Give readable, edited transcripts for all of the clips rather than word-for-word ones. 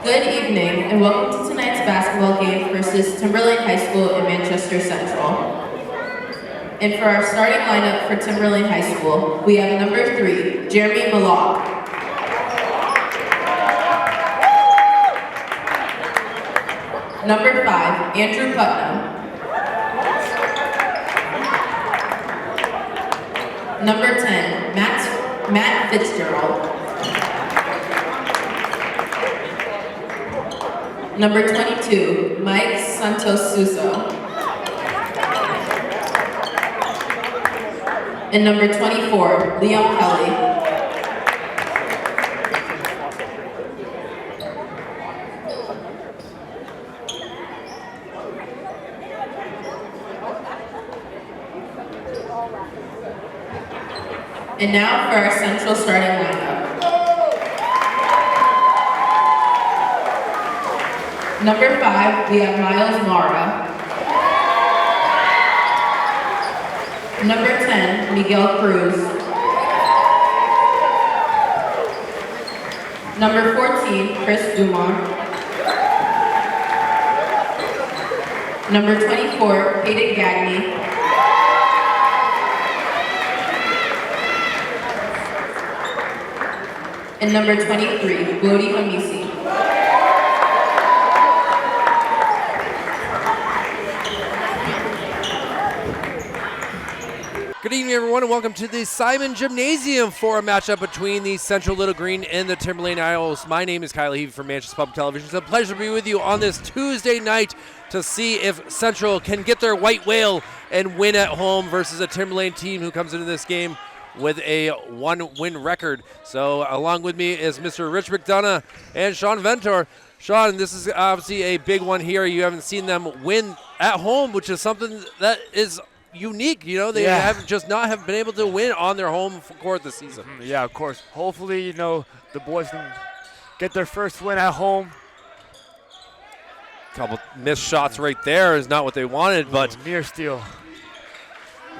Good evening, and welcome to tonight's basketball game versus Timberlane High School in Manchester Central. And for our starting lineup for Timberlane High School, we have number 3, Jeremy Malak. Number 5, Andrew Putnam. Number 10, Matt Fitzgerald. Number 22, Mike Santos Suso. And number 24, Liam Kelly. And now for our central starting lineup. Number 5, we have Miles Mara. Number 10, Miguel Cruz. Number 14, Chris Dumont. Number 24, Hayden Gagne. And number 23, Glody Hamisi. Good evening, everyone, and welcome to the Simon Gymnasium for a matchup between the Central Little Green and the Timberlane Owls. My name is Kyle Heavey from Manchester Public Television. It's a pleasure to be with you on this Tuesday night to see if Central can get their white whale and win at home versus a Timberlane team who comes into this game with a 1-win record. So along with me is Mr. Rich McDonough and Sean Ventor. Sean, this is obviously a big one here. You haven't seen them win at home, which is something that is unique. You know, they have been able to win on their home court this season. Yeah, of course. Hopefully, you know, the boys can get their first win at home. Couple missed shots right there is not what they wanted, but near steal.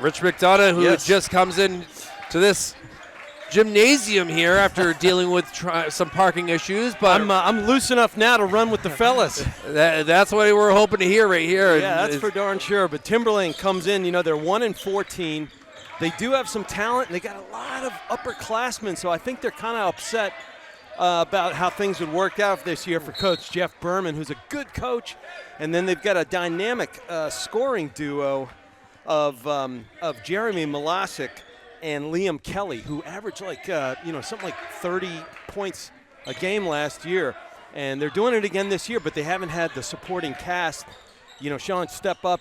Rich McDonough, who just comes in to this gymnasium here after dealing with some parking issues, but I'm loose enough now to run with the fellas. That's what we're hoping to hear right here. Yeah, that's for darn sure. But Timberlane comes in, you know, they're 1-14. They do have some talent, and they got a lot of upperclassmen, so I think they're kind of upset about how things would work out this year for Coach Jeff Berman, who's a good coach, and then they've got a dynamic scoring duo of Jeremy Malasic and Liam Kelly, who averaged something like 30 points a game last year. And they're doing it again this year, but they haven't had the supporting cast, Sean, step up,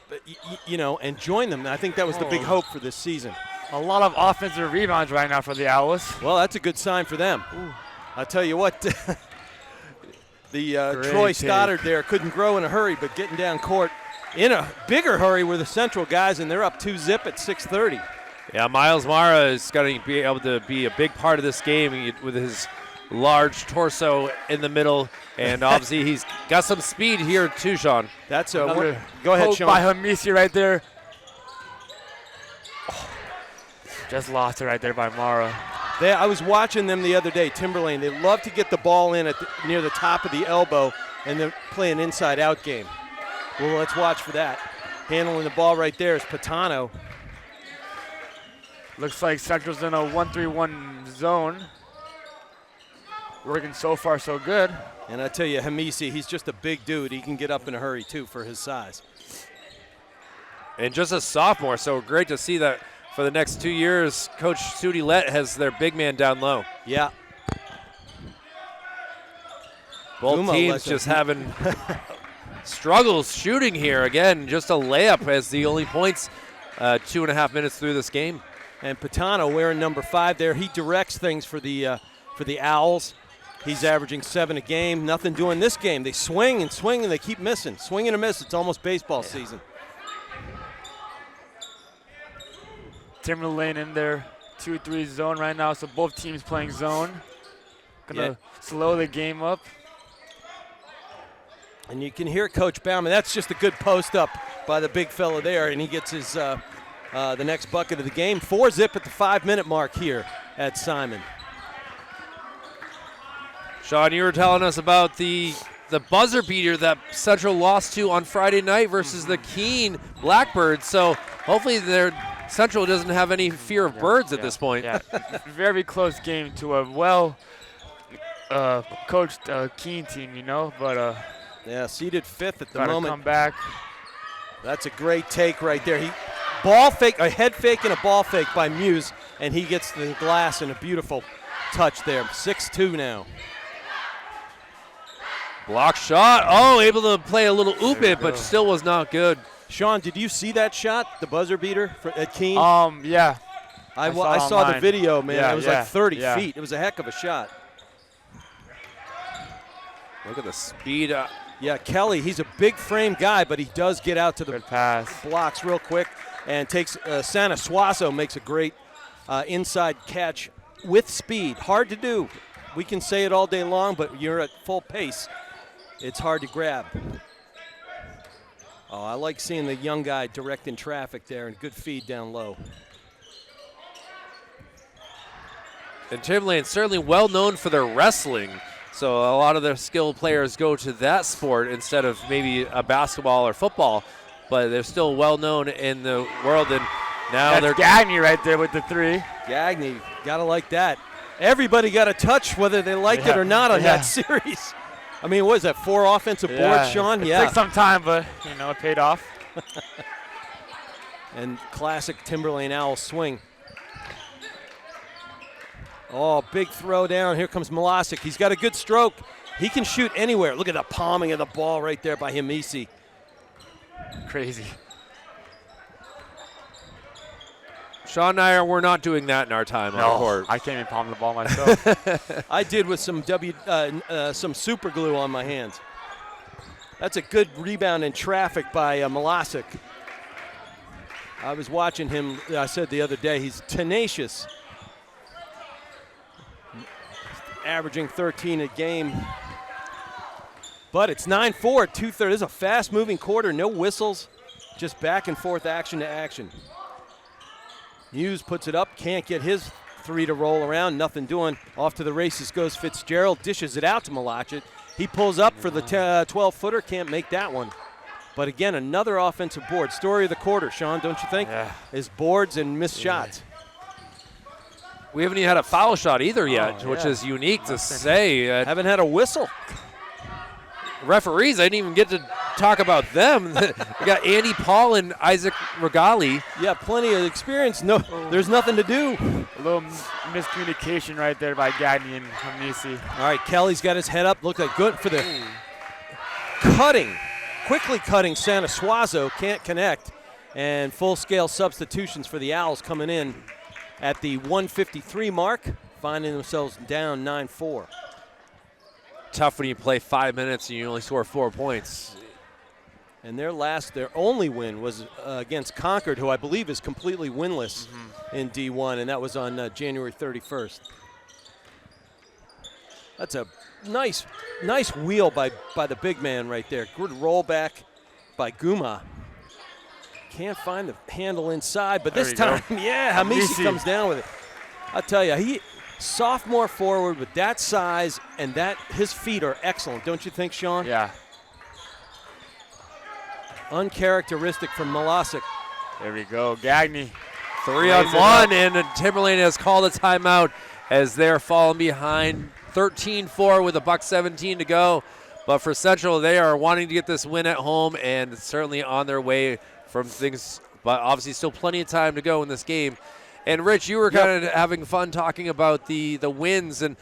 and join them. And I think that was the big hope for this season. A lot of offensive rebounds right now for the Owls. Well, that's a good sign for them. Ooh. I'll tell you what, Troy Stoddard there couldn't grow in a hurry, but getting down court in a bigger hurry were the Central guys, and they're up 2-zip at 6:30. Yeah, Miles Mara is going to be able to be a big part of this game with his large torso in the middle, and obviously he's got some speed here too, Sean. That's go ahead, Sean. By Hamisi right there. Oh, just lost it right there by Mara. I was watching them the other day, Timberlane. They love to get the ball in near the top of the elbow, and they're playing an inside-out game. Well, let's watch for that. Handling the ball right there is Patano. Looks like Central's in a 1-3-1 zone. Working so far so good. And I tell you, Hamisi, he's just a big dude. He can get up in a hurry, too, for his size. And just a sophomore, so great to see that for the next 2 years, Coach Sudi Lett has their big man down low. Yeah. Both teams just having struggles shooting here. Again, just a layup as the only points 2.5 minutes through this game. And Patano wearing number 5 there. He directs things for the Owls. He's averaging 7 a game. Nothing doing this game. They swing and they keep missing. Swing and a miss. It's almost baseball season. Timberlane in their 2-3 zone right now, so both teams playing zone. Gonna slow the game up. And you can hear Coach Bauman. That's just a good post up by the big fella there, and he gets his the next bucket of the game. 4-zip at the 5-minute mark here at Simon. Sean, you were telling us about the the buzzer beater that Central lost to on Friday night versus the Keene Blackbirds. So hopefully their Central doesn't have any fear of birds at this point. Yeah, very close game to a well coached Keene team, you know, but yeah, seeded 5th at the gotta moment. come back. That's a great take right there. He ball fake, a head fake and a ball fake by Muse, and he gets the glass in a beautiful touch there. 6-2 now. Block shot. Oh, able to play a little oop it, but still was not good. Sean, did you see that shot, the buzzer beater at Keene? Yeah. I saw saw the online. video, man. Yeah, it was yeah, like 30 yeah. feet. It was a heck of a shot. Look at the speed. Yeah, Kelly, he's a big frame guy, but he does get out to the Good pass. blocks real quick and takes Santa Suazo makes a great inside catch with speed. Hard to do. We can say it all day long, but you're at full pace. It's hard to grab. Oh, I like seeing the young guy directing traffic there and good feed down low. And Timberlane certainly well known for their wrestling. So a lot of their skilled players go to that sport instead of maybe a basketball or football, but they're still well known in the world. And now That's Gagne right there with the 3. Gagne, gotta like that. Everybody got a touch, whether they liked it or not on that series. I mean, what is that, 4 offensive boards, Sean? It took some time, but, you know, it paid off. And classic Timberlane Owl swing. Oh, big throw down. Here comes Milosic. He's got a good stroke. He can shoot anywhere. Look at the palming of the ball right there by Hamisi. Crazy. Sean and I we're not doing that in our time on the court. I can't even palm the ball myself. I did with some super glue on my hands. That's a good rebound in traffic by Milosic. I was watching him. I said the other day, he's tenacious. Averaging 13 a game. But it's 9-4 at 2/3. This is a fast-moving quarter. No whistles. Just back and forth action to action. Muse puts it up. Can't get his 3 to roll around. Nothing doing. Off to the races goes Fitzgerald. Dishes it out to Milosic. He pulls up for the 12-footer. Can't make that one. But again, another offensive board. Story of the quarter, Sean, don't you think? Yeah. Is boards and missed shots. We haven't even had a foul shot either yet, which is unique to say. Haven't had a whistle. Referees, I didn't even get to talk about them. We got Andy Paul and Isaac Regali. Yeah, plenty of experience. No, there's nothing to do. A little miscommunication right there by Gagne and Hamisi. All right, Kelly's got his head up. Looked like good for the quickly cutting Santa Suazo. Can't connect. And full-scale substitutions for the Owls coming in at the 1:53 mark, finding themselves down 9-4. Tough when you play 5 minutes and you only score 4 points. And their only win was against Concord, who I believe is completely winless in D1, and that was on January 31st. That's a nice wheel by the big man right there. Good rollback by Guma. Can't find the handle inside, but this time, Hamisi comes down with it. I'll tell you, he sophomore forward with that size and his feet are excellent, don't you think, Sean? Yeah. Uncharacteristic from Milosic. There we go. Gagne. 3-on-1, and Timberlane has called a timeout as they're falling behind 13-4 with $1:17 to go. But for Central, they are wanting to get this win at home and certainly on their way from things, but obviously still plenty of time to go in this game. And Rich, you were kind of having fun talking about the wins, and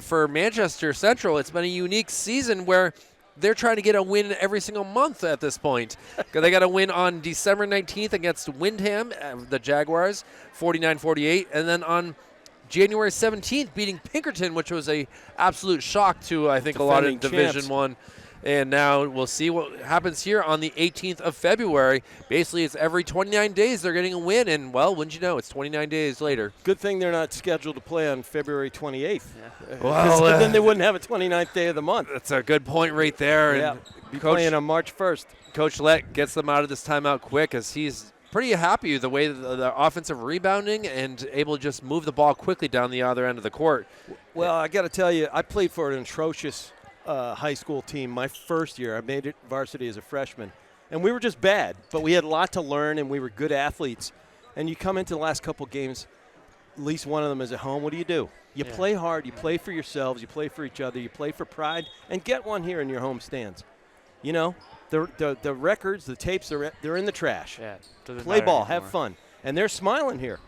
for Manchester Central, it's been a unique season where they're trying to get a win every single month at this point. They got a win on December 19th against Windham, the Jaguars, 49-48, and then on January 17th beating Pinkerton, which was a absolute shock to I think a lot of Division One. And now we'll see what happens here on the 18th of February. Basically, it's every 29 days they're getting a win, and, well, wouldn't you know, it's 29 days later. Good thing they're not scheduled to play on February 28th. Yeah. Well, then they wouldn't have a 29th day of the month. That's a good point right there. Yeah, and be playing on March 1st. Coach Lett gets them out of this timeout quick as he's pretty happy with the way the offensive rebounding and able to just move the ball quickly down the other end of the court. Well, I got to tell you, I played for an atrocious high school team my first year. I made it varsity as a freshman. And we were just bad, but we had a lot to learn, and we were good athletes. And you come into the last couple games, at least one of them is at home. What do? You play hard. You play for yourselves. You play for each other. You play for pride, and get one here in your home stands. You know, the records, the tapes, they're in the trash. Yeah, play ball, have fun. And they're smiling here.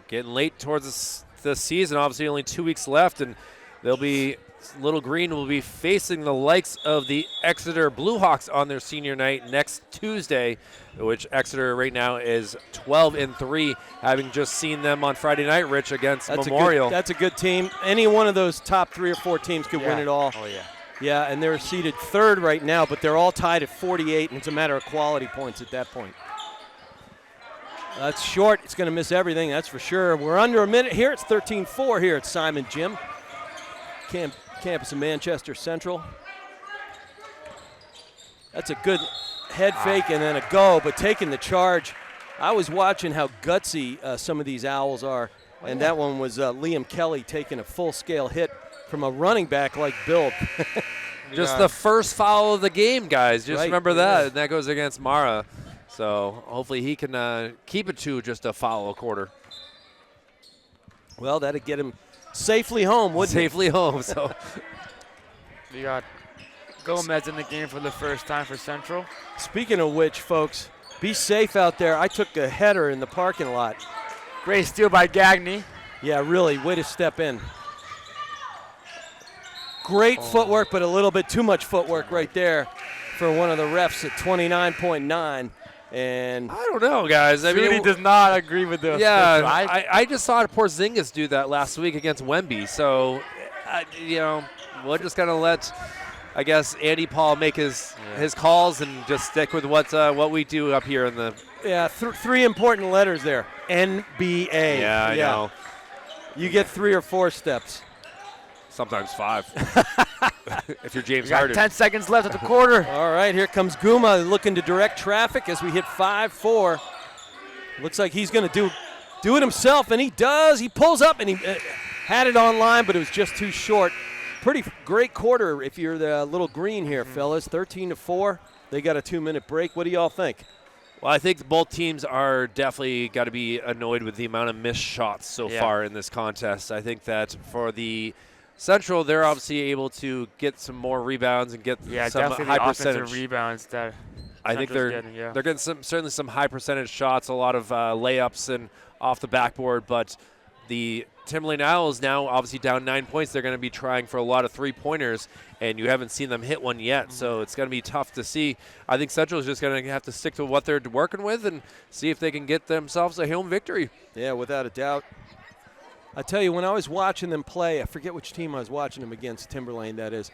Getting late towards the season, obviously only 2 weeks left, and Little Green will be facing the likes of the Exeter Bluehawks on their senior night next Tuesday, which Exeter right now is 12-3, having just seen them on Friday night, Rich, against Memorial. That's a good team. Any one of those top 3 or 4 teams could win it all. Oh, yeah. Yeah, and they're seeded 3rd right now, but they're all tied at 48, and it's a matter of quality points at that point. That's short. It's going to miss everything, that's for sure. We're under a minute here. It's 13-4 here at Simon Gym, campus of Manchester Central. That's a good head fake and then a go, but taking the charge. I was watching how gutsy some of these Owls are, and that one was Liam Kelly taking a full-scale hit from a running back like Bill. Just the first foul of the game, guys. Just remember that. Yeah. And that goes against Mara. So hopefully he can keep it to just a foul a quarter. Well, that'd get him safely home, wouldn't it? Safely home. So We got Gomez in the game for the first time for Central. Speaking of which, folks, be safe out there. I took a header in the parking lot. Great steal by Gagne. Yeah, really, way to step in. Great footwork, but a little bit too much footwork right there for one of the refs at 29.9. And I don't know, guys. I Judy mean, does not agree with the yeah, official. I just saw Porzingis do that last week against Wemby. So, we're just going to let, I guess, Andy Paul make his calls and just stick with what we do up here in the. Yeah, 3 important letters there. NBA. Yeah, I know. You get 3 or 4 steps. Sometimes 5. If you're James We got Harden. 10 seconds left at the quarter. All right, here comes Guma looking to direct traffic as we hit 5-4. Looks like he's going to do it himself, and he does. He pulls up, and he had it online, but it was just too short. Pretty great quarter if you're the Little Green here, fellas. 13-4. They got a 2-minute break. What do y'all think? Well, I think both teams are definitely got to be annoyed with the amount of missed shots so far in this contest. I think that for the Central, they're obviously able to get some more rebounds and get some high percentage rebounds that I think they're getting certainly some high percentage shots, a lot of layups and off the backboard. But the Timberlane Owls now obviously down 9 points. They're going to be trying for a lot of 3-pointers, and you haven't seen them hit one yet. So it's going to be tough to see. I think Central is just going to have to stick to what they're working with and see if they can get themselves a home victory. Yeah, without a doubt. I tell you, when I was watching them play, I forget which team I was watching them against, Timberlane, that is,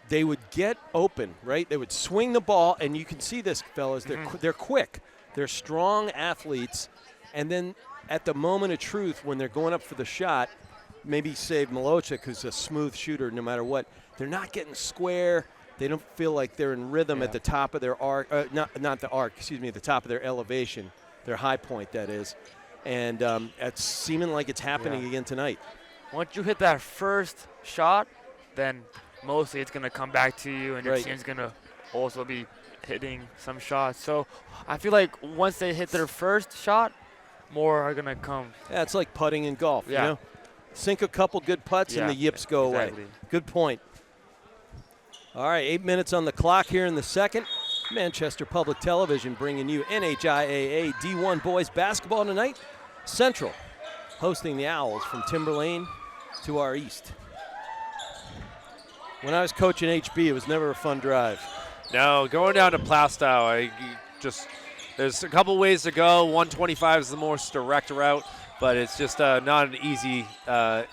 they would get open, right? They would swing the ball, and you can see this, fellas. They're quick. They're strong athletes. And then at the moment of truth, when they're going up for the shot, maybe save Milochik, who's a smooth shooter no matter what, they're not getting square. They don't feel like they're in rhythm at the top of their arc. Not the arc, excuse me, the top of their elevation, their high point, that is. And it's seeming like it's happening again tonight. Once you hit that first shot, then mostly it's going to come back to you, and your team's going to also be hitting some shots. So I feel like once they hit their first shot, more are going to come. Yeah, it's like putting in golf, you know? Sink a couple good putts and the yips go away. Good point. All right, 8 minutes on the clock here in the second. Manchester Public Television bringing you NHIAA D1 boys basketball tonight. Central hosting the Owls from Timberlane to our east. When I was coaching HB, it was never a fun drive. No, going down to Plastow, there's a couple ways to go. 125 is the most direct route, but it's just not an easy. That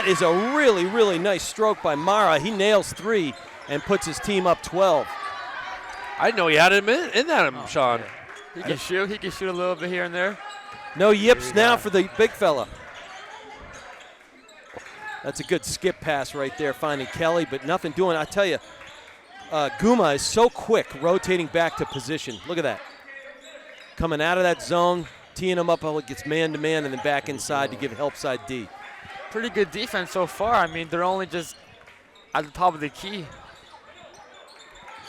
is a really, really nice stroke by Mara. He nails 3 and puts his team up 12. I didn't know he had him in that, Sean. Yeah. He can shoot a little bit here and there. No yips now for the big fella. That's a good skip pass right there, finding Kelly, but nothing doing. I tell you, Guma is so quick rotating back to position. Look at that. Coming out of that zone, teeing him up, gets man-to-man, and then back inside to give help side D. pretty good defense so far. I mean, they're only just at the top of the key.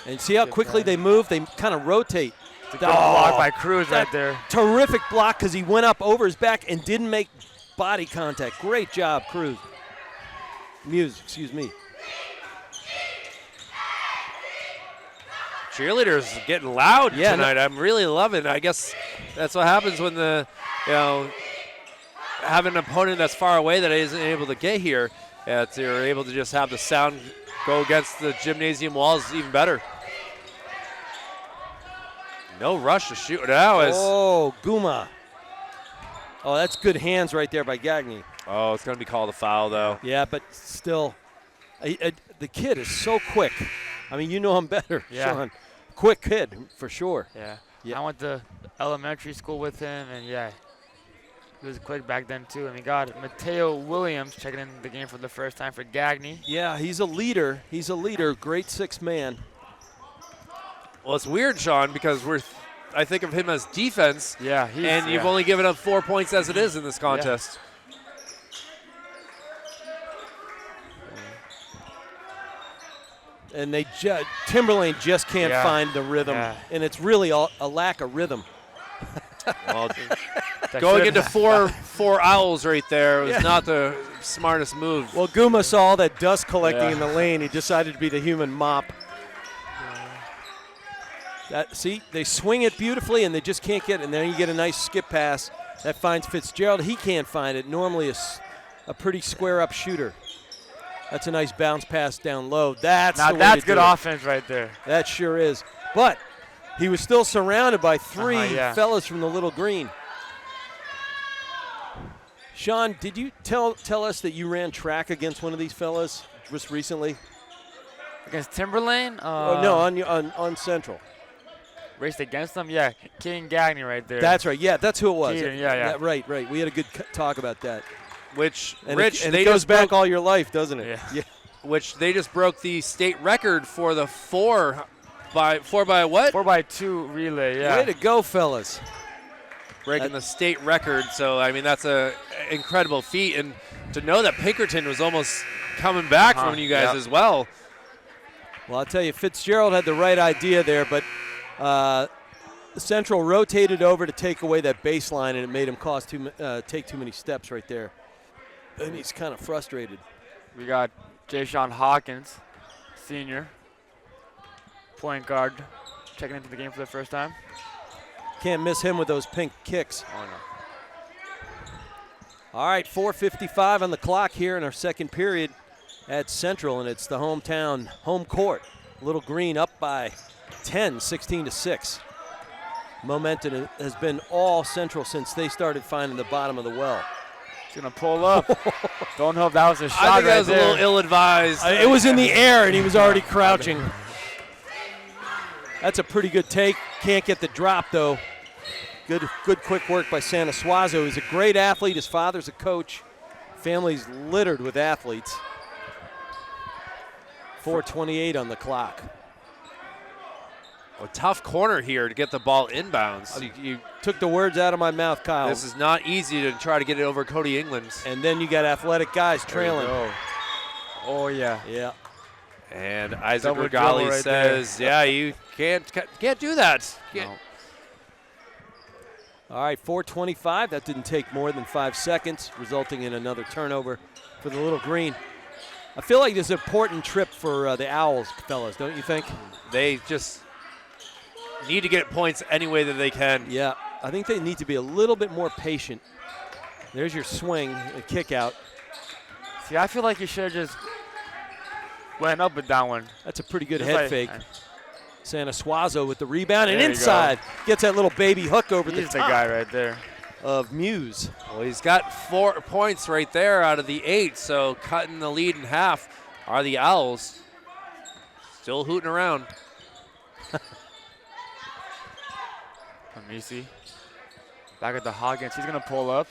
And see how quickly they move? They kind of rotate. It's a good block by Cruz right there. Terrific block because he went up over his back and didn't make body contact. Great job, Cruz. Muse, excuse me. Cheerleaders getting loud tonight. I'm really loving it. I guess that's what happens when have an opponent that's far away that isn't able to get here. You're able to just have the sound go against the gymnasium walls even better. No rush to shoot now. Guma. Oh, that's good hands right there by Gagny. Oh, it's going to be called a foul, though. Yeah, but still, the kid is so quick. I mean, you know him better, Sean. Quick kid, for sure. Yeah. I went to elementary school with him, and he was quick back then, too. And we got Mateo Williams checking in the game for the first time for Gagny. Yeah, he's a leader. Great sixth man. Well, it's weird, Sean, because I think of him as defense. Yeah, and you've only given up 4 points as it is in this contest. And Timberlane just can't find the rhythm, and it's really a lack of rhythm. Well, going into four owls right there was not the smartest move. Well, Guma saw all that dust collecting in the lane. He decided to be the human mop. See, they swing it beautifully, and they just can't get it. And then you get a nice skip pass that finds Fitzgerald. He can't find it. Normally a pretty square-up shooter. That's a nice bounce pass down low. That's good offense right there. That sure is. But he was still surrounded by three fellas from the little green. Sean, did you tell us that you ran track against one of these fellas just recently? Against Timberlane? No, on Central. Raced against them? Yeah, King Gagny right there. That's right. Yeah, that's who it was. Keaton, yeah. Right. We had a good talk about that. Which, Rich, it goes back all your life, doesn't it? Yeah. Which they just broke the state record for the 4 by what? 4x2 relay, yeah. Way to go, fellas. Breaking the state record. So, I mean, that's a incredible feat. And to know that Pinkerton was almost coming back from you guys as well. Well, I'll tell you, Fitzgerald had the right idea there, but Central rotated over to take away that baseline, and it made him take too many steps right there. And he's kind of frustrated. We got Jay-Sean Hawkins, senior, point guard, checking into the game for the first time. Can't miss him with those pink kicks. Oh, no. All right, 4:55 on the clock here in our second period at Central, and it's the hometown home court. Little Green up by 10, 16-6. Momentum has been all Central since they started finding the bottom of the well. He's going to pull up. Don't know if that was a shot. I think that was a little ill-advised. It was in the air, and he was already crouching. That's a pretty good take. Can't get the drop, though. Good quick work by Santa Suazo. He's a great athlete. His father's a coach. Family's littered with athletes. 4:28 on the clock. A tough corner here to get the ball inbounds. You took the words out of my mouth, Kyle. This is not easy to try to get it over Cody England. And then you got athletic guys trailing. Oh, yeah. Yeah. And Isaac Regali says, you can't do that. No. All right, 4:25. That didn't take more than 5 seconds, resulting in another turnover for the Little Green. I feel like this is an important trip for the Owls, fellas, don't you think? They just need to get points any way that they can. Yeah, I think they need to be a little bit more patient. There's your swing and kick out. See, I feel like you should have just went up with that one. That's a pretty good Just head like, fake. Santa Suazo with the rebound and There you inside. Gets that little baby hook over the He's top the guy right there. of Muse. Well, he's got 4 points right there out of the 8, so cutting the lead in half are the Owls. Still hooting around. Amisi. Back at the Hawkins. He's going to pull up.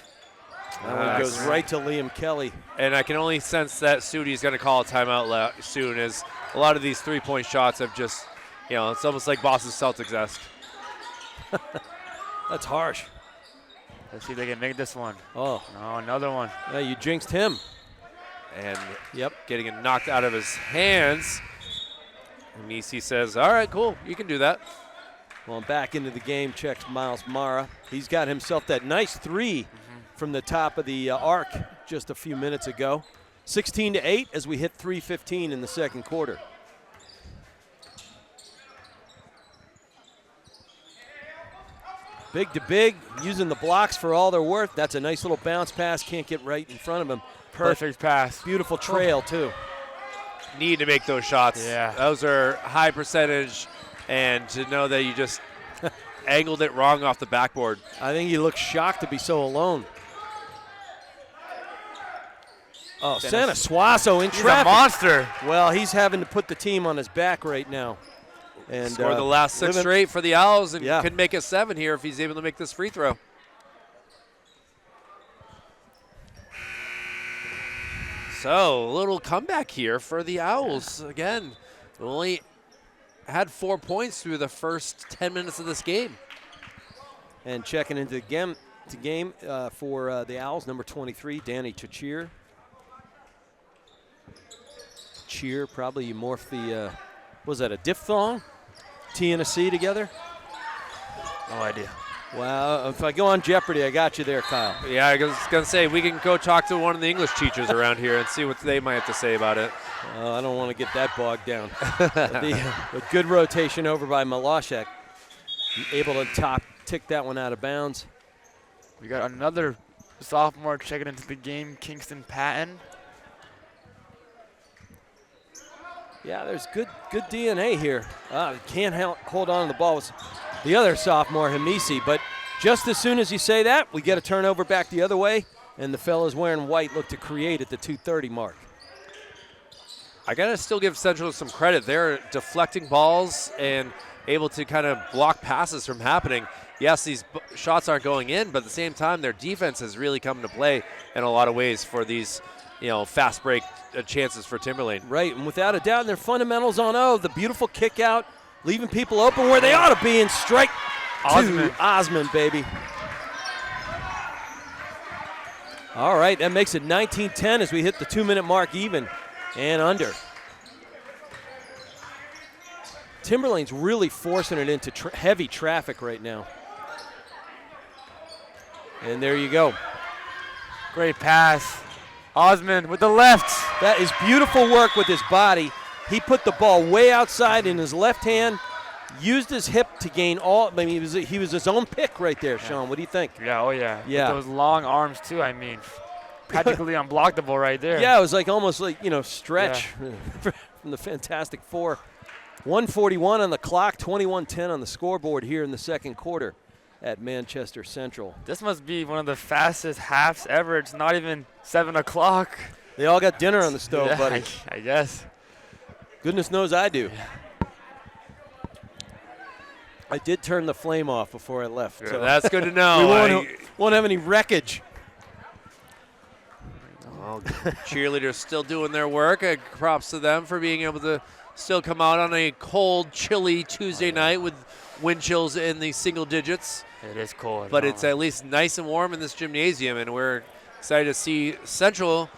That one goes right to Liam Kelly. And I can only sense that Sudi's going to call a timeout soon, as a lot of these three-point shots have just, it's almost like Boston Celtics-esque. That's harsh. Let's see if they can make this one. Oh. No, another one. Yeah, you jinxed him. and Yep. getting it knocked out of his hands. Nisi says, all right, cool, you can do that. Well, back into the game checks Miles Mara. He's got himself that nice three from the top of the arc just a few minutes ago. 16-8 as we hit 3:15 in the second quarter. Big to big, using the blocks for all they're worth. That's a nice little bounce pass. Can't get right in front of him. Perfect pass. Beautiful trail, too. Need to make those shots. Yeah. Those are high percentage, and to know that you just angled it wrong off the backboard. I think he looks shocked to be so alone. Oh, Santa Suazo in He's traffic. a monster. Well, he's having to put the team on his back right now. And Scored the last 6 straight for the Owls and Yeah. could make it 7 here if he's able to make this free throw. So, a little comeback here for the Owls. Again, only had 4 points through the first 10 minutes of this game. And checking into the game for the Owls, number 23, Danny Chachir. Cheer, probably you morph the, was that a diphthong? T and a C together? No idea. Well, if I go on Jeopardy, I got you there, Kyle. Yeah, I was going to say, we can go talk to one of the English teachers around here and see what they might have to say about it. I don't want to get that bogged down. A good rotation over by Malashek. Able to tick that one out of bounds. We got another sophomore checking into the game, Kingston Patton. Yeah, there's good DNA here. Can't hold on to the ball. Was the other sophomore, Hamisi. But just as soon as you say that, we get a turnover back the other way, and the fellas wearing white look to create at the 2:30 mark. I got to still give Central some credit. They're deflecting balls and able to kind of block passes from happening. Yes, these shots aren't going in, but at the same time, their defense has really come into play in a lot of ways for these, fast break chances for Timberlane. Right, and without a doubt, their fundamentals on the beautiful kick out, leaving people open where they ought to be, and strike Osmond. to Osmond, baby. All right, that makes it 19-10 as we hit the 2-minute mark even and under. Timberlane's really forcing it into heavy traffic right now. And there you go. Great pass. Osmond with the left. That is beautiful work with his body. He put the ball way outside in his left hand, used his hip to gain all. I mean, he was his own pick right there, Sean. What do you think? Yeah, oh yeah. Yeah. With those long arms too, I mean. Practically unblockable right there. Yeah, it was like almost like, stretch from the Fantastic Four. 1:41 on the clock, 21-10 on the scoreboard here in the second quarter at Manchester Central. This must be one of the fastest halves ever. It's not even 7 o'clock. They all got dinner on the stove, Yeah, buddy. I guess. Goodness knows I do. I did turn the flame off before I left. So That's good to we know. won't have any wreckage. Well, cheerleaders still doing their work. Props to them for being able to still come out on a cold, chilly Tuesday night with wind chills in the single digits. It is cold. But it's at least nice and warm in this gymnasium, and we're excited to see Central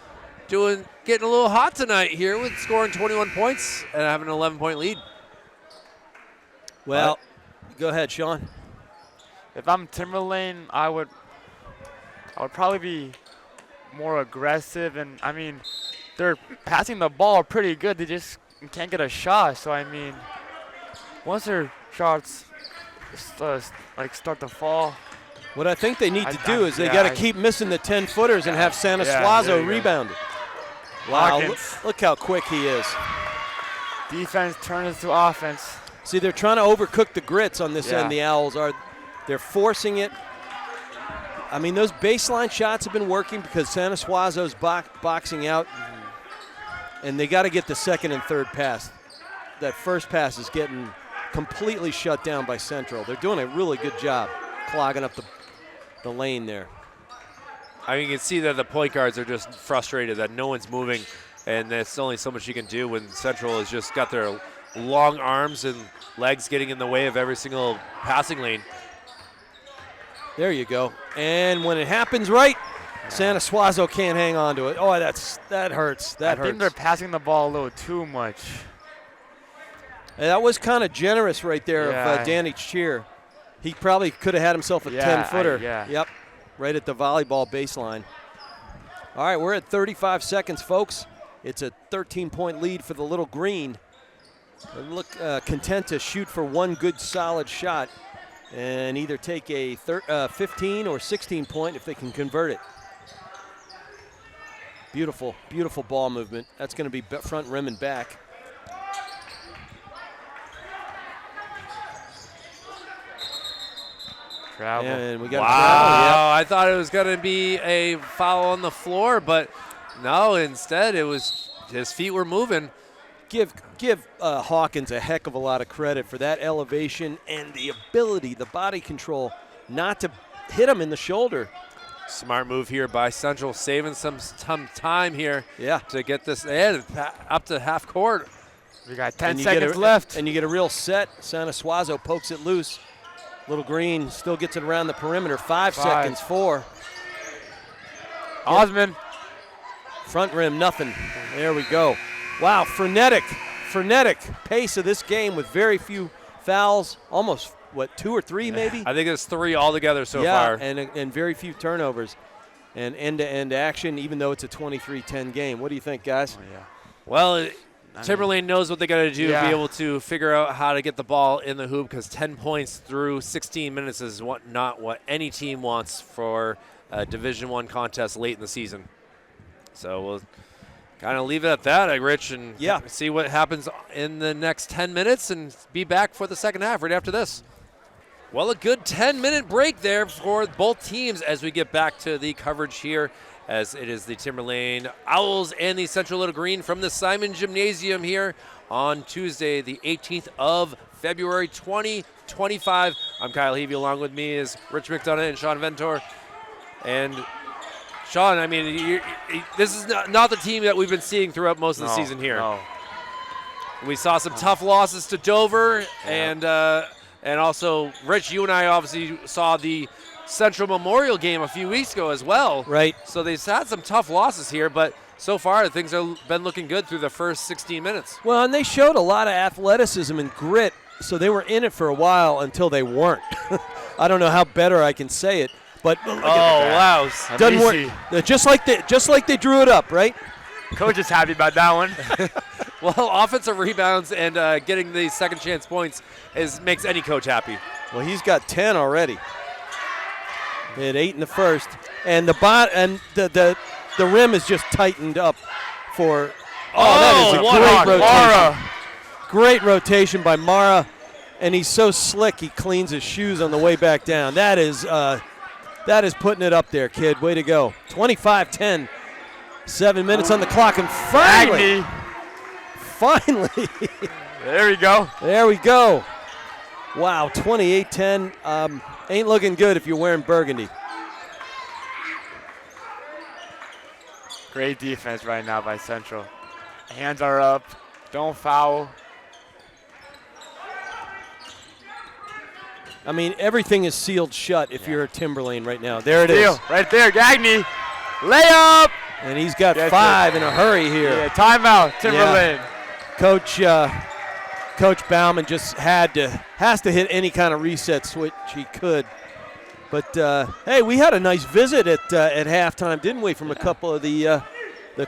getting a little hot tonight here with scoring 21 points and having an 11-point lead. Well, go ahead, Sean. If I'm Timberlane, I would probably be more aggressive, and I mean, they're passing the ball pretty good. They just can't get a shot. So I mean, once their shots start to fall, What I think they need to do is they got to keep missing the 10-footers and have Santa Suazo rebound it. Wow, look how quick he is. Defense turns to offense. See, they're trying to overcook the grits on this end. The Owls they're forcing it. I mean, those baseline shots have been working because Santa Suazo's boxing out, and they got to get the second and third pass. That first pass is getting completely shut down by Central. They're doing a really good job clogging up the lane there. I mean, you can see that the point guards are just frustrated that no one's moving, and there's only so much you can do when Central has just got their long arms and legs getting in the way of every single passing lane. There you go. And when it happens right, Santa Suazo can't hang on to it. Oh, that hurts. That I think they're hurts. passing the ball a little too much. And that was kind of generous right there Yeah. of Danny Cheer. He probably could have had himself a 10-footer. Yeah. Yep, right at the volleyball baseline. All right, we're at 35 seconds, folks. It's a 13-point lead for the Little Green. They look content to shoot for one good solid shot and either take a 15 or 16 point if they can convert it. Beautiful, beautiful ball movement. That's going to be front rim and back. Travel. And we got Wow, travel, I thought it was going to be a foul on the floor, but no, instead it was his feet were moving. Give Hawkins a heck of a lot of credit for that elevation and the ability, the body control, not to hit him in the shoulder. Smart move here by Central, saving some time here Yeah. to get this up to half court. We got 10 And you get seconds left. And you get a real set. Santa Suazo pokes it loose. Little Green still gets it around the perimeter. 5 seconds, 4. Osman. Front rim, nothing. There we go. Wow, frenetic pace of this game with very few fouls. Almost, 2 or 3 maybe? I think it's 3 altogether so yeah, far. and very few turnovers. And end-to-end action, even though it's a 23-10 game. What do you think, guys? Oh, yeah. Well, Timberlane knows what they got to do to Yeah. be able to figure out how to get the ball in the hoop, because 10 points through 16 minutes is not what any team wants for a Division I contest late in the season. So we'll kind of leave it at that, Rich, and see what happens in the next 10 minutes and be back for the second half right after this. Well, a good 10-minute break there for both teams as we get back to the coverage here, as it is the Timberlane Owls and the Central Little Green from the Simon Gymnasium here on Tuesday, the 18th of February, 2025. I'm Kyle Heavey. Along with me is Rich McDonough and Sean Ventor. And Sean, I mean, this is not the team that we've been seeing throughout most of the season here. No. We saw some tough losses to Dover, and also, Rich, you and I obviously saw the Central Memorial game a few weeks ago as well. Right. So they've had some tough losses here, but so far things have been looking good through the first 16 minutes. Well, and they showed a lot of athleticism and grit, so they were in it for a while until they weren't. I don't know how better I can say it, but wow. doesn't work. Just like they drew it up, right? Coach is happy about that one. Well, offensive rebounds and getting the second chance points makes any coach happy. Well, he's got 10 already. He had 8 in the first, and the rim is just tightened up for. That is a great rotation. Mara. Great rotation by Mara, and he's so slick he cleans his shoes on the way back down. That is putting it up there, kid. Way to go. 25-10. 7 minutes on the clock, and finally. There we go. There we go. Wow, 28-10. Ain't looking good if you're wearing burgundy. Great defense right now by Central. Hands are up. Don't foul. I mean, everything is sealed shut if you're a Timberlane right now. There it is. Right there, Gagny. Layup. And he's got 5 in a hurry here. Yeah, timeout, Timberlane. Yeah. Coach Bauman just has to hit any kind of reset switch he could. But hey, we had a nice visit at halftime, didn't we, from a couple of the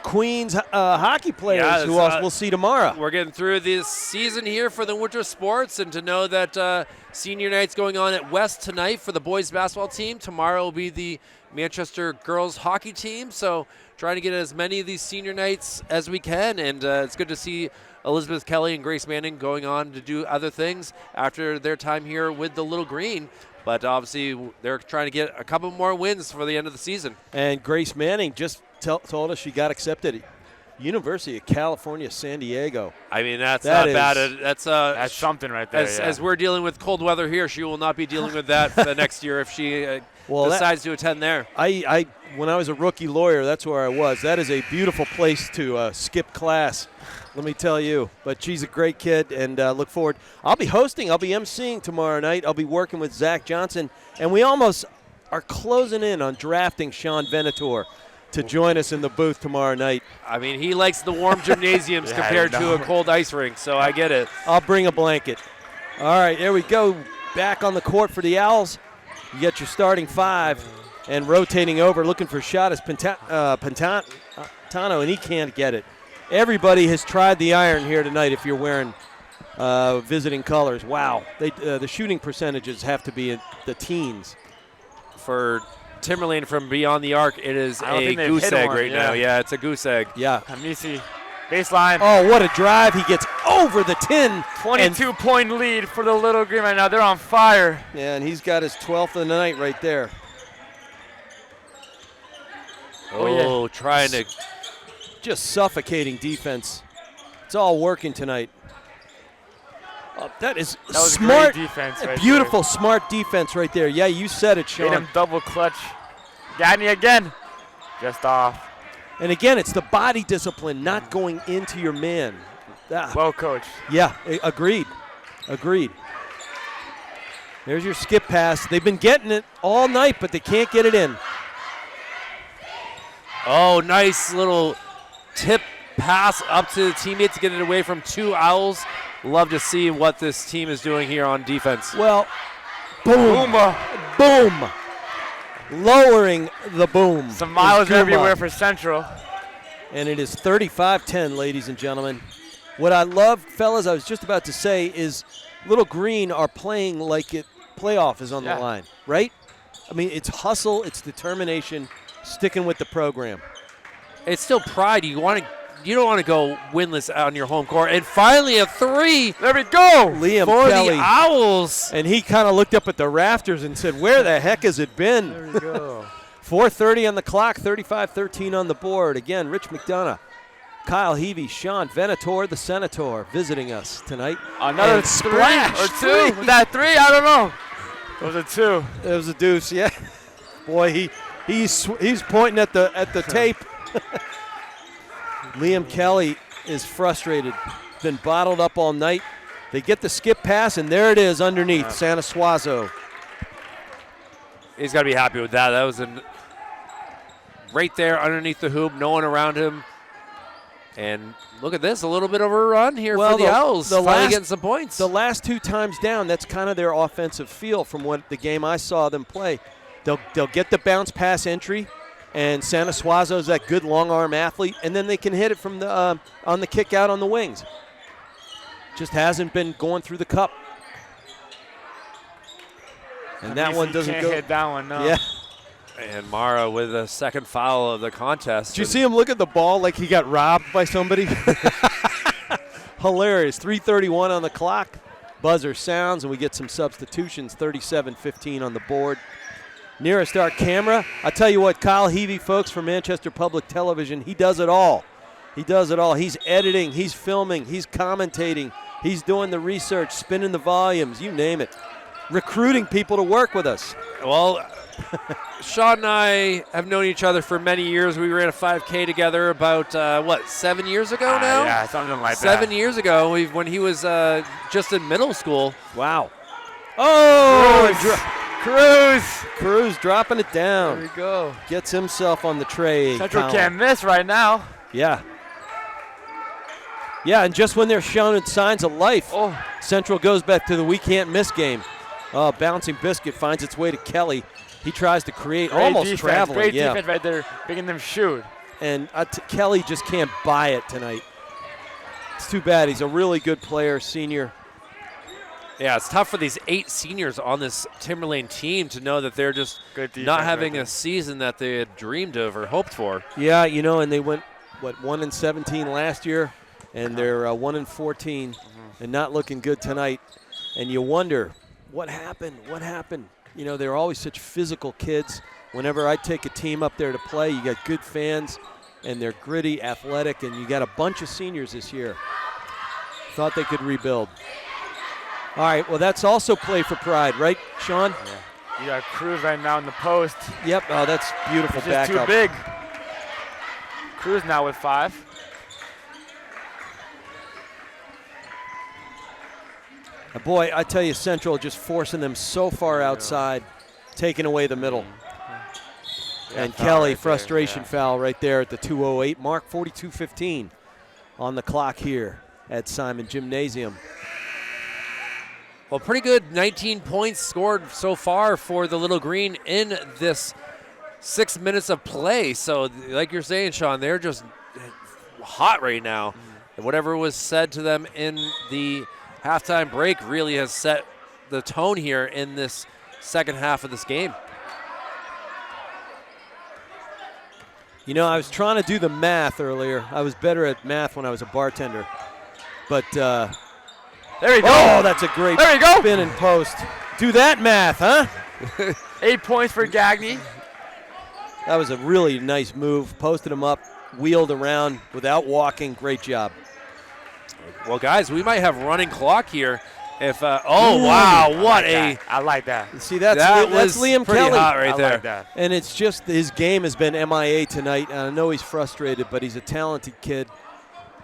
Queens hockey players who we'll see tomorrow. We're getting through this season here for the winter sports, and to know that senior night's going on at West tonight for the boys basketball team. Tomorrow will be the Manchester girls hockey team. So trying to get as many of these senior nights as we can, and it's good to see Elizabeth Kelly and Grace Manning going on to do other things after their time here with the Little Green. But obviously, they're trying to get a couple more wins for the end of the season. And Grace Manning just told us she got accepted at University of California, San Diego. I mean, that's not bad. That's something right there. As we're dealing with cold weather here, she will not be dealing with that for the next year if she decides to attend there. When I was a rookie lawyer, that's where I was. That is a beautiful place to skip class, let me tell you. But she's a great kid, and look forward. I'll be emceeing tomorrow night. I'll be working with Zach Johnson, and we almost are closing in on drafting Sean Venator to join us in the booth tomorrow night. I mean, he likes the warm gymnasiums compared to a cold ice rink, so I get it. I'll bring a blanket. All right, there we go. Back on the court for the Owls. You get your starting 5, and rotating over, looking for a shot is Pantano, and he can't get it. Everybody has tried the iron here tonight if you're wearing visiting colors. Wow, the shooting percentages have to be in the teens. For Timberlane from beyond the arc, it is a goose egg right now. Yeah, it's a goose egg. Yeah. Hamisi, baseline. Oh, what a drive. He gets over the 10. 22-point lead for the Little Green right now. They're on fire. Yeah, and he's got his 12th of the night right there. Oh, trying to. Just suffocating defense. It's all working tonight. That was smart great defense right beautiful, smart defense right there. Yeah, you said it, Sean. Made him double clutch. Gagne again. Just off. And again, it's the body discipline, not going into your man. Well coached. Yeah, agreed. There's your skip pass. They've been getting it all night, but they can't get it in. Oh, nice little tip pass up to the teammate to get it away from 2 Owls. Love to see what this team is doing here on defense. Well, boom. Boom. Lowering the boom. Some miles everywhere for Central. And it is 35-10, ladies and gentlemen. What I love, fellas, I was just about to say, is Little Green are playing like playoff is on the line, right? I mean, it's hustle, it's determination, sticking with the program. It's still pride. You don't want to go winless on your home court. And finally a 3. There we go. Liam for Kelly. the Owls. And he kind of looked up at the rafters and said, where the heck has it been? There we go. 4:30 on the clock, 35-13 on the board. Again, Rich McDonough, Kyle Heavey, Sean Venator, the Senator, visiting us tonight. Another and splash. Or 2. Was that 3? I don't know. It was a 2. It was a deuce, yeah. Boy, he's pointing at the tape. Liam Kelly is frustrated. Been bottled up all night. They get the skip pass, and there it is underneath. Santa Suazo. He's got to be happy with that. That was right there underneath the hoop, no one around him. And look at this, a little bit of a run here for the Owls. Finally getting some points. The last 2 times down, that's kind of their offensive feel from what the game I saw them play. They'll get the bounce pass entry, and Santa Suazo is that good long arm athlete, and then they can hit it from the on the kick out on the wings. Just hasn't been going through the cup. And that one doesn't go. Hit that one, no. Yeah. And Mara with the second foul of the contest. Did you see him look at the ball like he got robbed by somebody? Hilarious. 3:31 on the clock. Buzzer sounds, and we get some substitutions. 37-15 on the board. Nearest our camera. I tell you what, Kyle Heavey, folks, from Manchester Public Television, he does it all. He's editing, he's filming, he's commentating, he's doing the research, spinning the volumes, you name it. Recruiting people to work with us. Well, Sean and I have known each other for many years. We ran a 5K together about, 7 years ago now? Yeah, something like 7 years ago when he was just in middle school. Wow. Oh, Cruz dropping it down. There we go. Gets himself on the tray. Central can't miss right now. Yeah. Yeah, and just when they're showing signs of life, Central goes back to the we can't miss game. Bouncing biscuit finds its way to Kelly. He tries to create, almost defense, traveling. Great defense right there, making them shoot. And Kelly just can't buy it tonight. It's too bad. He's a really good player, senior. Yeah, it's tough for these 8 seniors on this Timberlane team to know that they're just not having a season that they had dreamed of or hoped for. Yeah, and they went, 1-17 last year, and they're 1-14 and not looking good tonight. And you wonder, what happened? They're always such physical kids. Whenever I take a team up there to play, you got good fans, and they're gritty, athletic, and you got a bunch of seniors this year. Thought they could rebuild. All right, well, that's also play for pride, right, Sean? Yeah. You got Cruz right now in the post. Yep, that's beautiful It's backup. just too big. Cruz now with 5. Boy, I tell you, Central just forcing them so far outside, taking away the middle. And foul Kelly, right there, frustration yeah. foul right there at the 2:08 mark. 42:15 on the clock here at Simon Gymnasium. Well, pretty good 19 points scored so far for the Little Green in this 6 minutes of play. So like you're saying, Sean, they're just hot right now. And whatever was said to them in the halftime break really has set the tone here in this second half of this game. You know, I was trying to do the math earlier. I was better at math when I was a bartender. But There you go. oh, that's a great There you go. spin and post. Do that math, huh? 8 points for Gagne. That was a really nice move. Posted him up, wheeled around without walking. Great job. Well, guys, we might have running clock here. If oh wow, what I like that. See, that's was Liam pretty Kelly. hot right I there. like that. And it's just his game has been MIA tonight. And I know he's frustrated, but he's a talented kid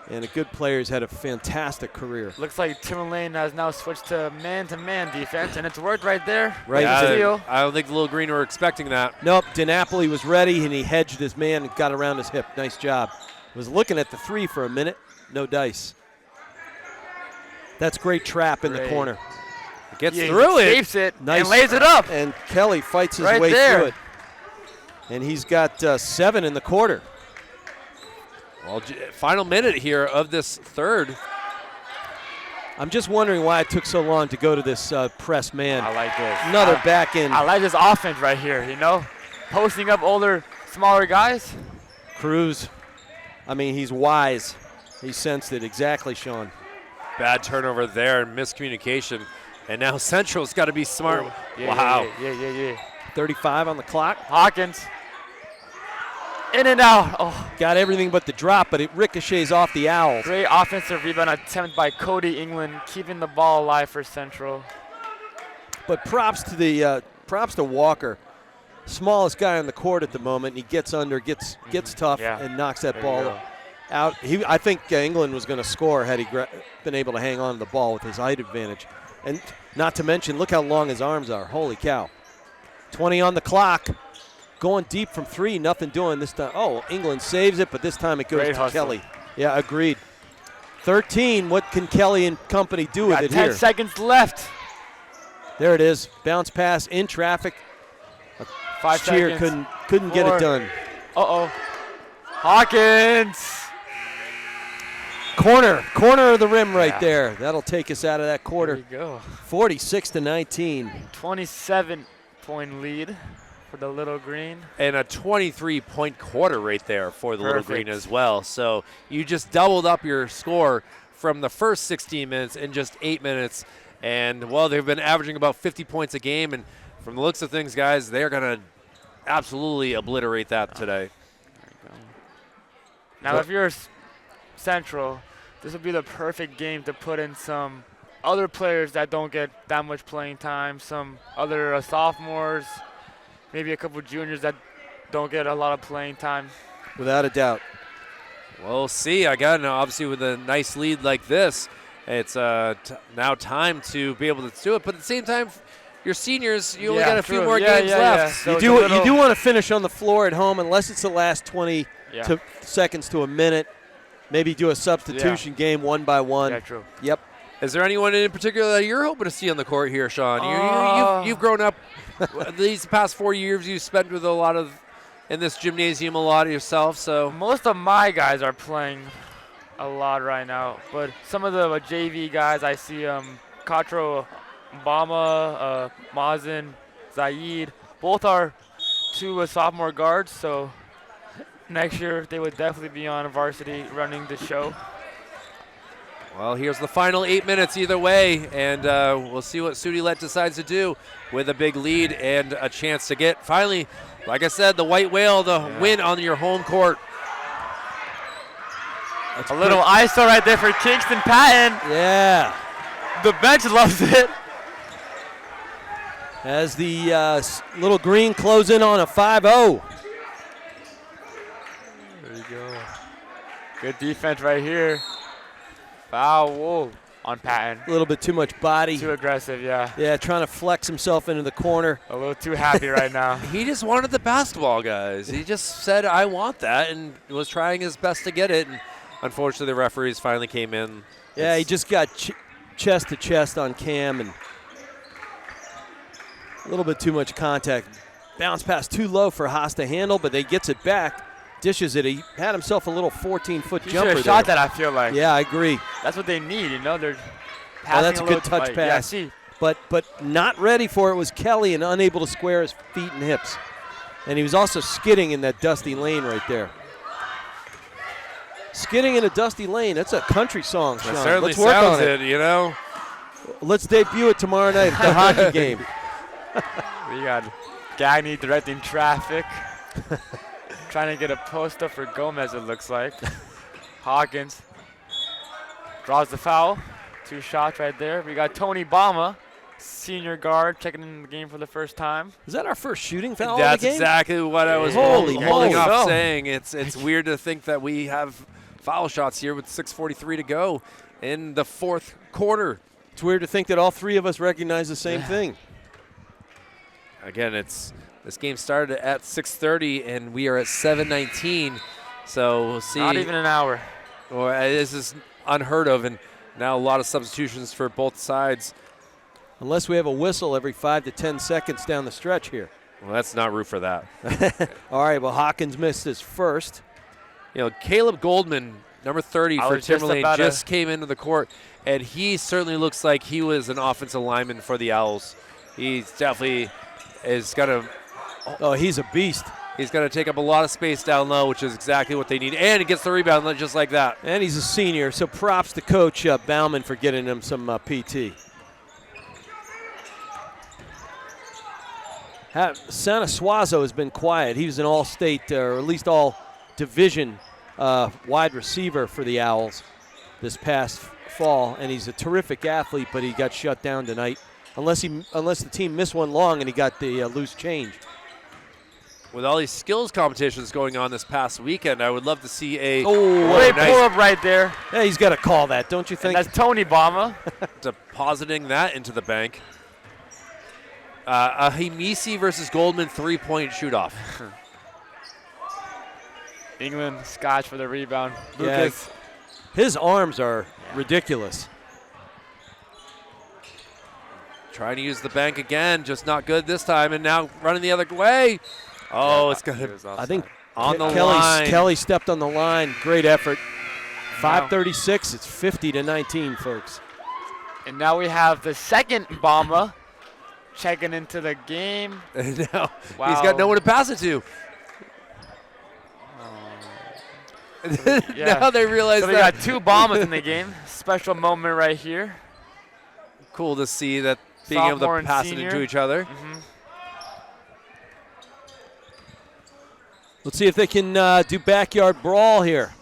and a good player. He's had a fantastic career. Looks like Timberlane has now switched to man defense, and it's worked right there. Right. Yeah, Steal. I don't think the Little Green were expecting that. Nope, DiNapoli was ready, and he hedged his man and got around his hip. Nice job. Was looking at the three for a minute. No dice. That's great trap in the Great. corner. Gets He through it. escapes it Nice. and lays it up. And Kelly fights his Right way there. through it. And he's got 7 in the quarter. Well, final minute here of this third. I'm just wondering why it took so long to go to this press man. I like this. Another back in. I like this offense right here, you know? Posting up older, smaller guys. Cruz. I mean, he's wise. He sensed it exactly, Sean. Bad turnover there and miscommunication. And now Central's got to be smart. Yeah, Wow. Yeah. 35 on the clock. Hawkins. In and out. Oh, Got everything but the drop, but it ricochets off the Owls. great offensive rebound attempt by Cody England, keeping the ball alive for Central. But props to Walker. Smallest guy on the court at the moment. He gets under, gets tough, Yeah. and knocks that There you ball go. out. I think England was going to score had he been able to hang on to the ball with his height advantage. And not to mention, look how long his arms are. Holy cow. 20 on the clock. Going deep from 3, nothing doing this time. Oh, England saves it, but this time it goes Great to hustle. Kelly. Yeah, agreed. 13, what can Kelly and company do with Got it 10 here? seconds left. There it is. Bounce pass in traffic. 5 Shear seconds. couldn't get 4. it done. Uh-oh. Hawkins. Corner of the rim right Yeah. there. That'll take us out of that There quarter. you go. 46-19. 27-point lead for the Little Green. And a 23-point quarter right there for the Little Green Perfect. as well. So you just doubled up your score from the first 16 minutes in just 8 minutes. And, well, they've been averaging about 50 points a game. And from the looks of things, guys, they're going to absolutely obliterate that today. Now, if you're Central, this would be the perfect game to put in some other players that don't get that much playing time, some other sophomores, maybe a couple juniors that don't get a lot of playing time. Without a doubt. We'll see. Again, obviously, with a nice lead like this, it's now time to be able to do it. But at the same time, your seniors, you only Yeah, got a few true. more Yeah, games yeah, left. yeah. So You it's do a little- you do want to finish on the floor at home unless it's the last 20 Yeah. seconds to a minute. Maybe do a substitution game 1 by 1. Yeah, true. Yep. Is there anyone in particular that you're hoping to see on the court here, Sean? You've grown up these past 4 years. You've spent with a lot of in this gymnasium a lot of yourself. So Most of my guys are playing a lot right now, but some of the JV guys I see, Katro, Mbama, Mazen, Zaid, both are 2 sophomore guards, so next year they would definitely be on varsity running the show. well, here's the final 8 minutes either way, and we'll see what Sudilet decides to do with a big lead and a chance to get finally, like I said, the white whale, the win on your home court. A little ISO right there for Kingston Patton. Yeah. The bench loves it. As the Little Green close in on a 5-0. There you go. Good defense right here. Foul. Whoa. on Patton. A little bit too much body. Too aggressive, yeah. Yeah, trying to flex himself into the corner. A little too happy right now. He just wanted the basketball, guys. He just said, I want that, and was trying his best to get it. And unfortunately, the referees finally came in. Yeah, he just got chest to chest on Cam, and a little bit too much contact. Bounce pass too low for Haas to handle, but he gets it back, dishes it. He had himself a little 14-foot He jumper should have shot that, I feel like. Yeah, I agree. That's what they need, you know. They're passing that's a good touch Yeah, pass. see. But not ready for it was Kelly and unable to square his feet and hips. And he was also skidding in that dusty lane right there. Skidding in a dusty lane, that's a country song, Sean. It certainly Let's work sounds on it. you know. Let's debut it tomorrow night at the hockey game. We got Gagne directing traffic. Trying to get a post up for Gomez, it looks like. Hawkins draws the foul. 2 shots right there. We got Tony Bama, senior guard, checking in the game for the first time. Is that our first shooting foul That's of the game? exactly what I was Holy holding moly. off saying. It's weird to think that we have foul shots here with 6:43 to go in the 4th quarter. It's weird to think that all 3 of us recognize the same thing. Again, this game started at 6:30 and we are at 7:19. So we'll see. Not even an hour. Well, this is unheard of, and now a lot of substitutions for both sides. Unless we have a whistle every 5 to 10 seconds down the stretch here. Well, that's not root for that. All right, well, Hawkins missed his first. You know, Caleb Goldman, number 30 I for was just Timberlane, about just came into the court, and he certainly looks like he was an offensive lineman for the Owls. He's definitely is going to Oh, he's a beast. He's going to take up a lot of space down low, which is exactly what they need. And he gets the rebound just like that. And he's a senior, so props to Coach Bauman for getting him some PT. Santa Suazo has been quiet. He was an all-state, or at least all-division wide receiver for the Owls this past fall, and he's a terrific athlete, but he got shut down tonight. Unless the team missed one long and he got the loose change. With all these skills competitions going on this past weekend, I would love to see a Great pull-up right there. Yeah, he's got to call that, don't you think? And that's Tony Bama. depositing that into the bank. A Himisi versus Goldman 3-point shoot-off. England, Scotch for the rebound. Yeah, Lucas. his arms are ridiculous. Trying to use the bank again, just not good this time, and now running the other way. Oh, it's going to, I think on the line. Kelly stepped on the line. Great effort. 5:36. It's 50-19, folks. And now we have the second Bama checking into the game. And now Wow. he's got no one to pass it to. Yeah. Now they realize So we that. got 2 Bamas in the game. Special moment right here. Cool to see that being able Sophomore to and pass it senior. into each other. Let's see if they can do backyard brawl here.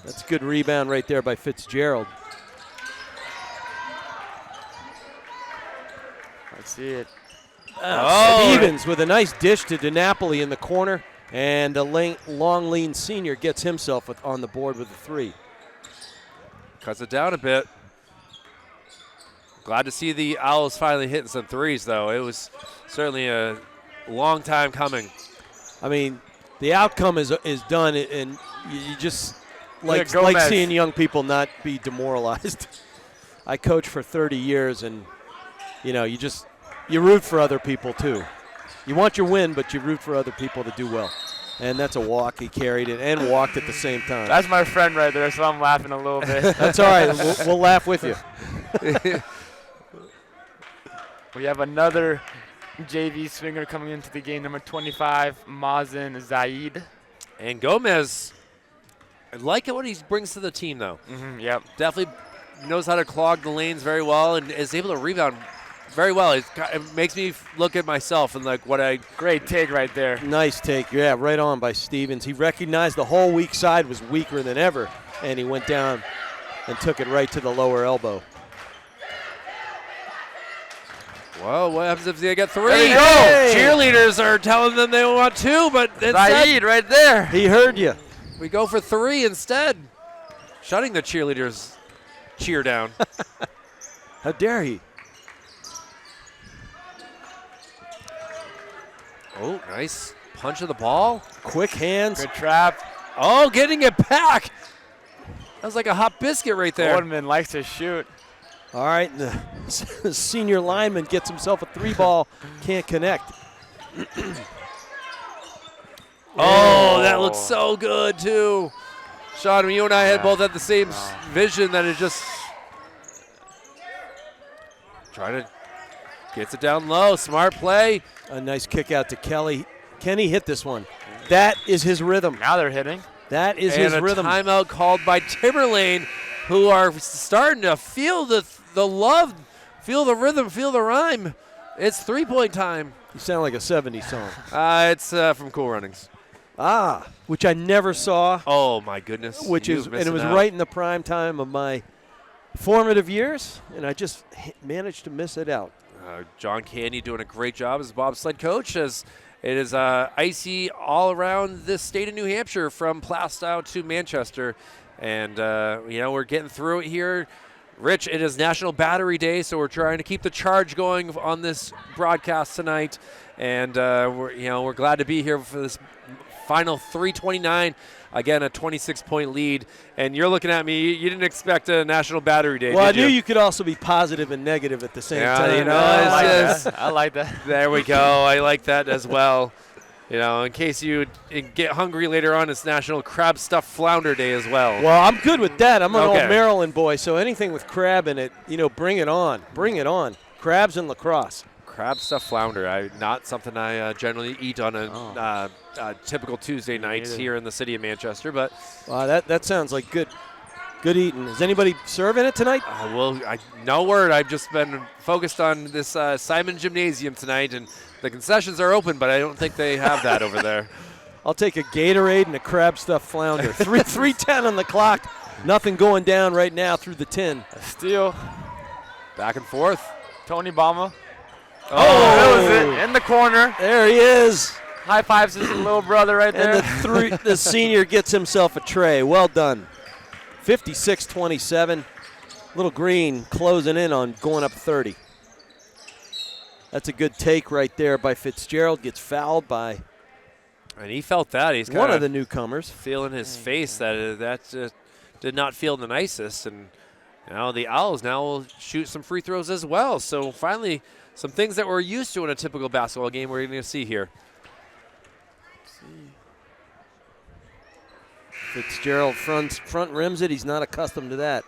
That's a good rebound right there by Fitzgerald. Let's see it. Stevens with a nice dish to DiNapoli in the corner, and a long lean senior gets himself on the board with a 3. Cuts it down a bit. Glad to see the Owls finally hitting some threes, though. It was certainly a long time coming. I mean, the outcome is done, and you just like Gomez. seeing young people not be demoralized. I coached for 30 years, and you root for other people too. You want your win, but you root for other people to do well. And that's a walk. He carried it and walked at the same time. That's my friend right there, so I'm laughing a little bit. That's all right. We'll laugh with you. We have another JV swinger coming into the game, number 25, Mazen Zaid. And Gomez, I like what he brings to the team, though. Yep. Definitely knows how to clog the lanes very well and is able to rebound very well. It makes me look at myself and like what I. Great take right there. Nice take. Yeah, right on by Stevens. He recognized the whole weak side was weaker than ever, and he went down and took it right to the lower elbow. Well, what happens if they get 3? There you go. Hey! Cheerleaders are telling them they want 2, but instead Zaid right there. He heard you. we go for 3 instead. Shutting the cheerleaders cheer down. How dare he? Oh, nice punch of the ball. Quick hands. Good trap. Oh, getting it back. That was like a hot biscuit right there. Boardman likes to shoot. All right, and the senior lineman gets himself a 3-ball, can't connect. Oh, that looks so good too. Sean, you and I had both had the same vision that it just trying to gets it down low. Smart play. A nice kick out to Kelly. Kenny hit this one. That is his rhythm. Now they're hitting. That is And his a rhythm. timeout called by Timberlane, who are starting to feel the love, feel the rhythm, feel the rhyme. It's 3-point time. You sound like a 70s song. It's from Cool Runnings. Which I never saw. Oh my goodness. And it was missing out. right in the prime time of my formative years, and I just managed to miss it out. John Candy doing a great job as bobsled coach, as it is icy all around this state of New Hampshire from Plastow to Manchester. And, we're getting through it here. Rich, it is National Battery Day, so we're trying to keep the charge going on this broadcast tonight. And, we're glad to be here for this final 3:29. Again, a 26-point lead. And you're looking at me. You didn't expect a National Battery Day, Well, did I knew you? you could also be positive and negative at the same time. I like that. There we go. I like that as well. In case you get hungry later on, it's National Crab Stuffed Flounder Day as well. Well, I'm good with that. I'm an Okay. old Maryland boy, so anything with crab in it, bring it on. Bring it on. Crabs and lacrosse. Crab Stuffed Flounder, not something I generally eat on a typical Tuesday night here in the city of Manchester, but Wow, that sounds like good eating. Is anybody serving it tonight? no word. I've just been focused on this Simon Gymnasium tonight, and the concessions are open, but I don't think they have that over there. I'll take a Gatorade and a crab stuffed flounder. 3:10 on the clock. Nothing going down right now through the 10. A steal. Back and forth. Tony Bama. Oh, that was it. In the corner. There he is. High fives his little brother right there. And the senior gets himself a tray. Well done. 56-27. Little Green closing in on going up 30. That's a good take right there by Fitzgerald. Gets fouled by And he felt that. He's one of the newcomers. feeling his face that did not feel the nicest. And the Owls now will shoot some free throws as well. So finally, some things that we're used to in a typical basketball game we're going to see here. Fitzgerald front rims it. He's not accustomed to that.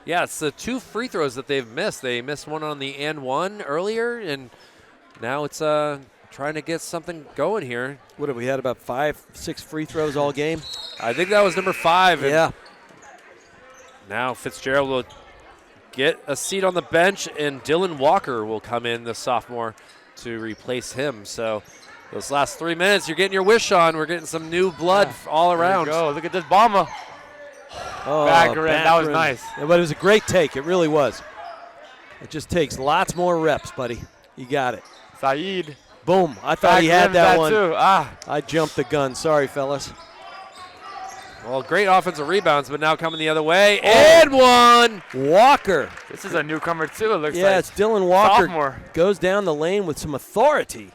Yeah, it's the 2 free throws that they've missed. They missed one on the and one earlier, and now it's trying to get something going here. What have we had, about 5-6 free throws all game? I think that was number 5. And Yeah. now Fitzgerald will get a seat on the bench, and Dylan Walker will come in, the sophomore, to replace him. So those last 3 minutes, you're getting your wish on. We're getting some new blood all around. There you go. Look at this Bama. Oh, Back rim. That was rim. nice. Yeah, but it was a great take. It really was. It just takes lots more reps, buddy. You got it. Saeed. Boom. I thought Back he had rim that one. too. I jumped the gun. Sorry, fellas. Well, great offensive rebounds, but now coming the other way. Oh. And one. Walker. This is a newcomer too, it looks Yeah, like. it's Dylan Walker. Sophomore. Goes down the lane with some authority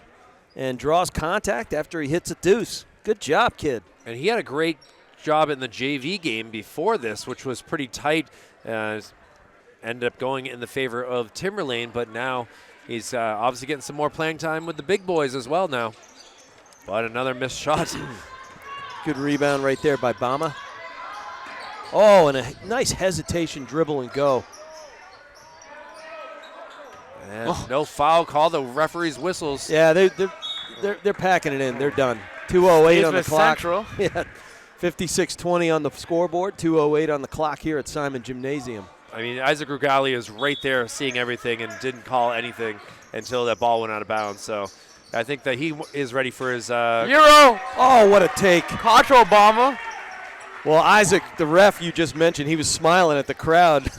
and draws contact after he hits a deuce. Good job, kid. And he had a great job in the JV game before this, which was pretty tight. Ended up going in the favor of Timberlane, but now he's obviously getting some more playing time with the big boys as well now. But another missed shot. Good rebound right there by Bama. Oh, and a nice hesitation dribble and go. And no foul call. The referee's whistles. Yeah, they're packing it in. They're done. 2:08 on the East clock. Central. Yeah, 56-20 on the scoreboard. 2:08 on the clock here at Simon Gymnasium. I mean, Isaac Rugali is right there seeing everything and didn't call anything until that ball went out of bounds. So I think that he is ready for his Euro. Oh, what a take. Contra Obama. Well, Isaac, the ref you just mentioned, he was smiling at the crowd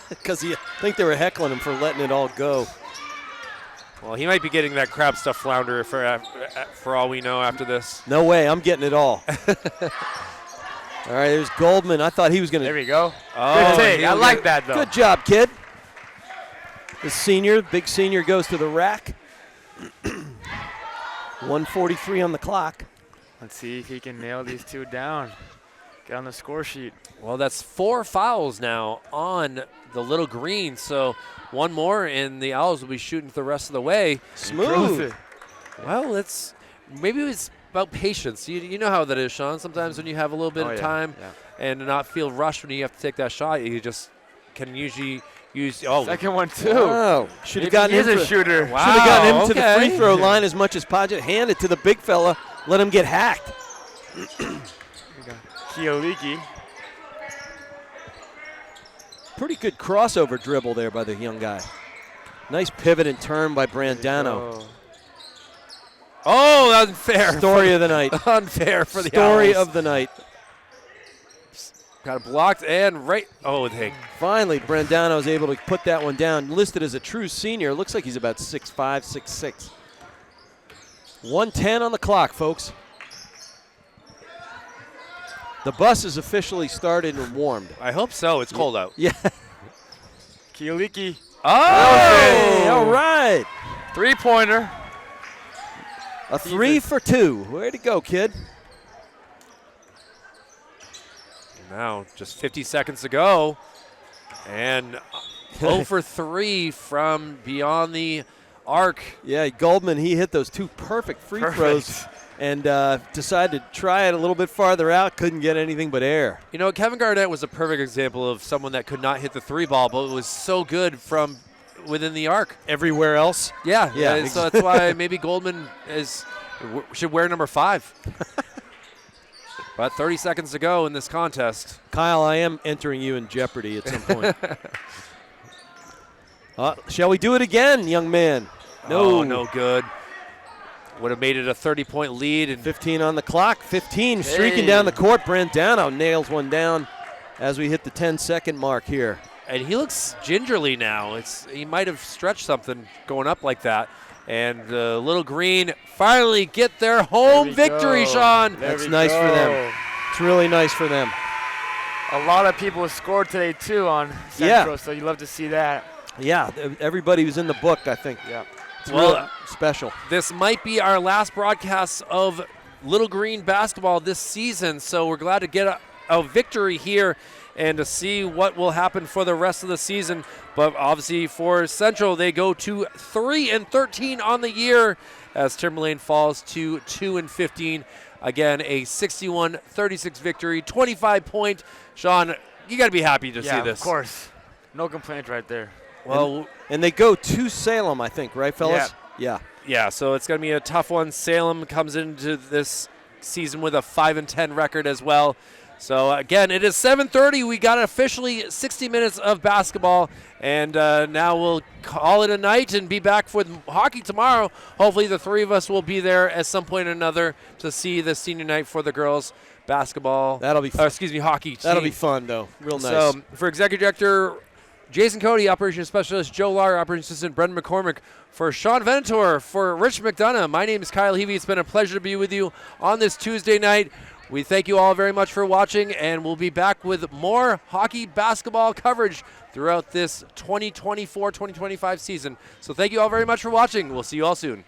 because I think they were heckling him for letting it all go. Well, he might be getting that crab stuffed flounder for all we know after this. No way, I'm getting it all. All right, there's Goldman. I thought he was going There to. we go. Oh, Good take. I like that, though. Good job, kid. The senior, big senior, goes to the rack. 1:43 on the clock. Let's see if he can nail these two down. Get on the score sheet. Well, that's 4 fouls now on the Little Green. So one more, and the Owls will be shooting the rest of the way. Smooth. Well, maybe it's about patience. You know how that is, Sean. Sometimes when you have a little bit of time and not feel rushed when you have to take that shot, you just can usually use. Oh, second one too. Wow. Should have gotten He's him a shooter. Wow. Should have gotten him to the Okay. free throw line as much as Padgett. Hand it to the big fella. Let him get hacked. Kioliki. Pretty good crossover dribble there by the young guy. Nice pivot and turn by Brandano. Oh, unfair. Story of the night. Unfair for the Story Owls. of the night. Got it blocked and right. Oh, hey. Finally, Brandano is able to put that one down. Listed as a true senior. Looks like he's about 6'5", 6'6". 1:10 on the clock, folks. The bus is officially started and warmed. I hope so. It's cold out. Yeah. Kioliki. Hey, all right. 3-pointer. A 3 for 2. Way to go, kid. Now, just 50 seconds to go. And 0 for 3 from beyond the arc. Yeah, Goldman, he hit those 2 perfect free throws and decided to try it a little bit farther out. Couldn't get anything but air. You know, Kevin Garnett was a perfect example of someone that could not hit the 3 ball, but it was so good from within the arc. Everywhere else? Yeah. So that's why maybe Goldman should wear number 5. About 30 seconds to go in this contest. Kyle, I am entering you in jeopardy at some point. Shall we do it again, young man? No. Oh, no good. Would have made it a 30-point lead. And 15 on the clock. 15 streaking down the court. Brandano nails one down as we hit the 10-second mark here. And he looks gingerly now. He might have stretched something going up like that. And Little Green finally get their home victory, Sean. That's nice for them. It's really nice for them. A lot of people scored today, too, on Central, so you love to see that. Yeah, everybody was in the book, I think. Yeah. It's really special. This might be our last broadcast of Little Green basketball this season, so we're glad to get a victory here and to see what will happen for the rest of the season. But obviously for Central, they go to 3-13 on the year as Timberlane falls to 2-15. Again, a 61-36 victory, 25-point. Sean, you got to be happy to see this. Of course. No complaints right there. Well, and they go to Salem, I think, right, fellas? Yeah, so it's going to be a tough one. Salem comes into this season with a 5-10 record as well. So, again, it is 7:30. We got officially 60 minutes of basketball, and now we'll call it a night and be back for hockey tomorrow. Hopefully the 3 of us will be there at some point or another to see the senior night for the girls basketball. That'll be hockey team. That'll be fun, though. Real nice. So, for Executive Director Jason Cody, Operations Specialist Joe Lauer, Operations Assistant Brendan McCormick, for Sean Venator, for Rich McDonough, my name is Kyle Heavey. It's been a pleasure to be with you on this Tuesday night. We thank you all very much for watching, and we'll be back with more hockey basketball coverage throughout this 2024-2025 season. So thank you all very much for watching. We'll see you all soon.